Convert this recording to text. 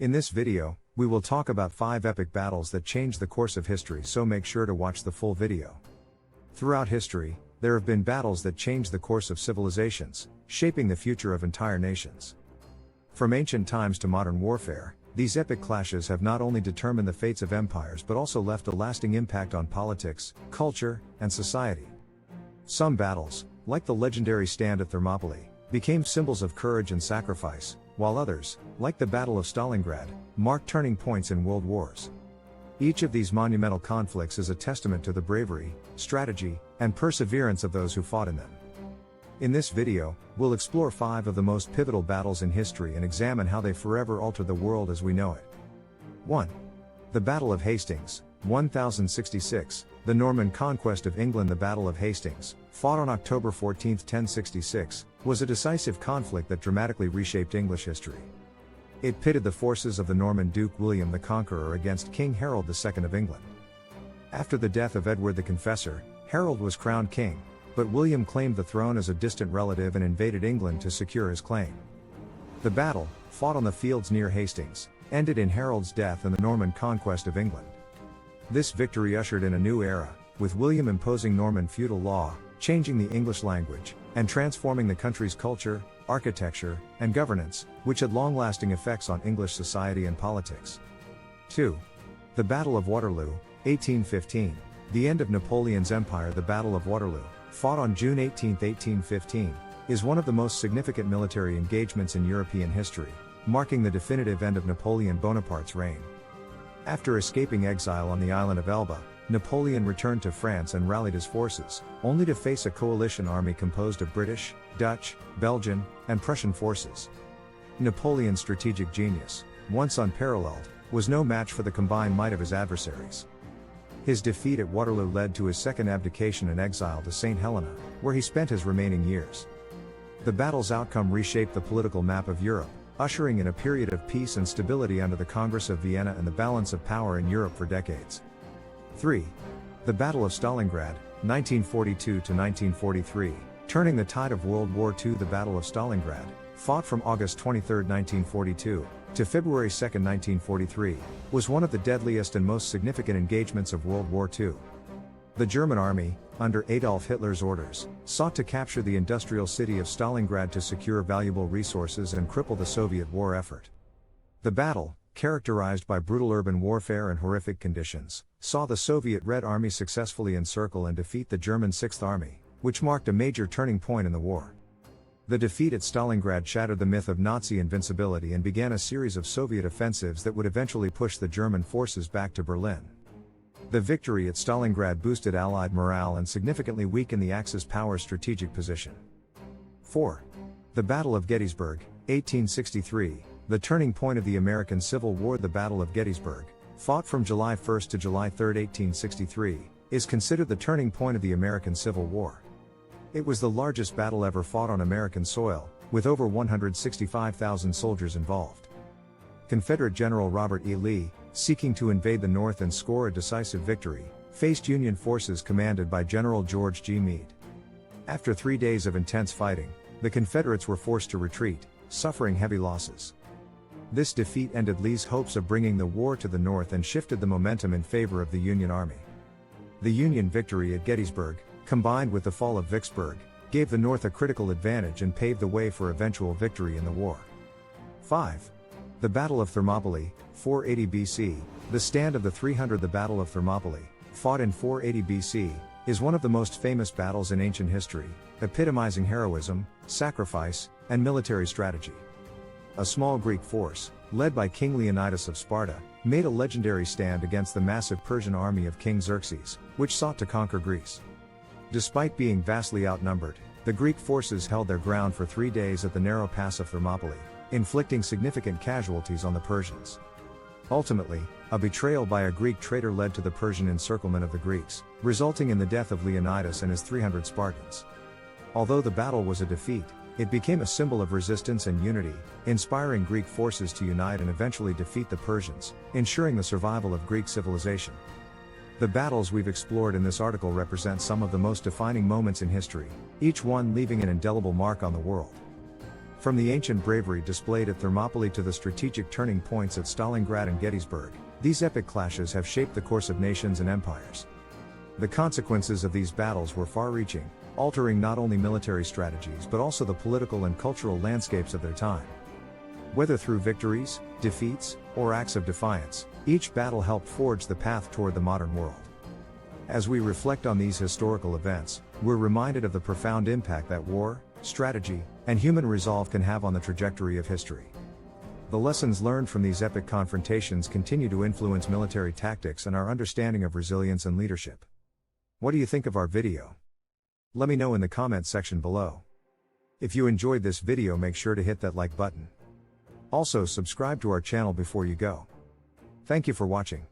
In this video, we will talk about 5 epic battles that changed the course of history, so make sure to watch the full video. Throughout history, there have been battles that changed the course of civilizations, shaping the future of entire nations. From ancient times to modern warfare, these epic clashes have not only determined the fates of empires but also left a lasting impact on politics, culture, and society. Some battles, like the legendary stand at Thermopylae, became symbols of courage and sacrifice, while others, like the Battle of Stalingrad, marked turning points in world wars. Each of these monumental conflicts is a testament to the bravery, strategy, and perseverance of those who fought in them. In this video, we'll explore 5 of the most pivotal battles in history and examine how they forever altered the world as we know it. 1. The Battle of Hastings, 1066, the Norman conquest of England. The Battle of Hastings, fought on October 14, 1066, was a decisive conflict that dramatically reshaped English history. It pitted the forces of the Norman Duke William the Conqueror against King Harold II of England. After the death of Edward the Confessor, Harold was crowned king, but William claimed the throne as a distant relative and invaded England to secure his claim. The battle, fought on the fields near Hastings, ended in Harold's death and the Norman conquest of England. This victory ushered in a new era, with William imposing Norman feudal law, changing the English language, and transforming the country's culture, architecture, and governance, which had long-lasting effects on English society and politics. 2. The Battle of Waterloo, 1815, the end of Napoleon's empire. The Battle of Waterloo, fought on June 18, 1815, is one of the most significant military engagements in European history, marking the definitive end of Napoleon Bonaparte's reign. After escaping exile on the island of Elba, Napoleon returned to France and rallied his forces, only to face a coalition army composed of British, Dutch, Belgian, and Prussian forces. Napoleon's strategic genius, once unparalleled, was no match for the combined might of his adversaries. His defeat at Waterloo led to his second abdication and exile to St. Helena, where he spent his remaining years. The battle's outcome reshaped the political map of Europe, ushering in a period of peace and stability under the Congress of Vienna and the balance of power in Europe for decades. 3. The Battle of Stalingrad, 1942–1943, turning the tide of World War II. The Battle of Stalingrad, fought from August 23, 1942, to February 2, 1943, was one of the deadliest and most significant engagements of World War II. The German army, under Adolf Hitler's orders, sought to capture the industrial city of Stalingrad to secure valuable resources and cripple the Soviet war effort. The battle, characterized by brutal urban warfare and horrific conditions, saw the Soviet Red Army successfully encircle and defeat the German Sixth Army, which marked a major turning point in the war. The defeat at Stalingrad shattered the myth of Nazi invincibility and began a series of Soviet offensives that would eventually push the German forces back to Berlin. The victory at Stalingrad boosted Allied morale and significantly weakened the Axis power's strategic position. 4. The Battle of Gettysburg, 1863, the turning point of the American Civil War. The Battle of Gettysburg, fought from July 1 to July 3, 1863, is considered the turning point of the American Civil War. It was the largest battle ever fought on American soil, with over 165,000 soldiers involved. Confederate General Robert E. Lee, seeking to invade the North and score a decisive victory, faced Union forces commanded by General George G. Meade. After 3 days of intense fighting, the Confederates were forced to retreat, suffering heavy losses. This defeat ended Lee's hopes of bringing the war to the North and shifted the momentum in favor of the Union Army. The Union victory at Gettysburg, combined with the fall of Vicksburg, gave the North a critical advantage and paved the way for eventual victory in the war. 5. The Battle of Thermopylae, 480 BC, the Stand of the 300. The Battle of Thermopylae, fought in 480 BC, is one of the most famous battles in ancient history, epitomizing heroism, sacrifice, and military strategy. A small Greek force, led by King Leonidas of Sparta, made a legendary stand against the massive Persian army of King Xerxes, which sought to conquer Greece. Despite being vastly outnumbered, the Greek forces held their ground for 3 days at the narrow pass of Thermopylae, inflicting significant casualties on the Persians. Ultimately, a betrayal by a Greek traitor led to the Persian encirclement of the Greeks, resulting in the death of Leonidas and his 300 Spartans. Although the battle was a defeat, it became a symbol of resistance and unity, inspiring Greek forces to unite and eventually defeat the Persians, ensuring the survival of Greek civilization. The battles we've explored in this article represent some of the most defining moments in history, each one leaving an indelible mark on the world. From the ancient bravery displayed at Thermopylae to the strategic turning points at Stalingrad and Gettysburg, these epic clashes have shaped the course of nations and empires. The consequences of these battles were far-reaching, altering not only military strategies but also the political and cultural landscapes of their time. Whether through victories, defeats, or acts of defiance, each battle helped forge the path toward the modern world. As we reflect on these historical events, we're reminded of the profound impact that war, strategy, and human resolve can have on the trajectory of history. The lessons learned from these epic confrontations continue to influence military tactics and our understanding of resilience and leadership. What do you think of our video? Let me know in the comments section below. If you enjoyed this video, make sure to hit that like button. Also, subscribe to our channel before you go. Thank you for watching.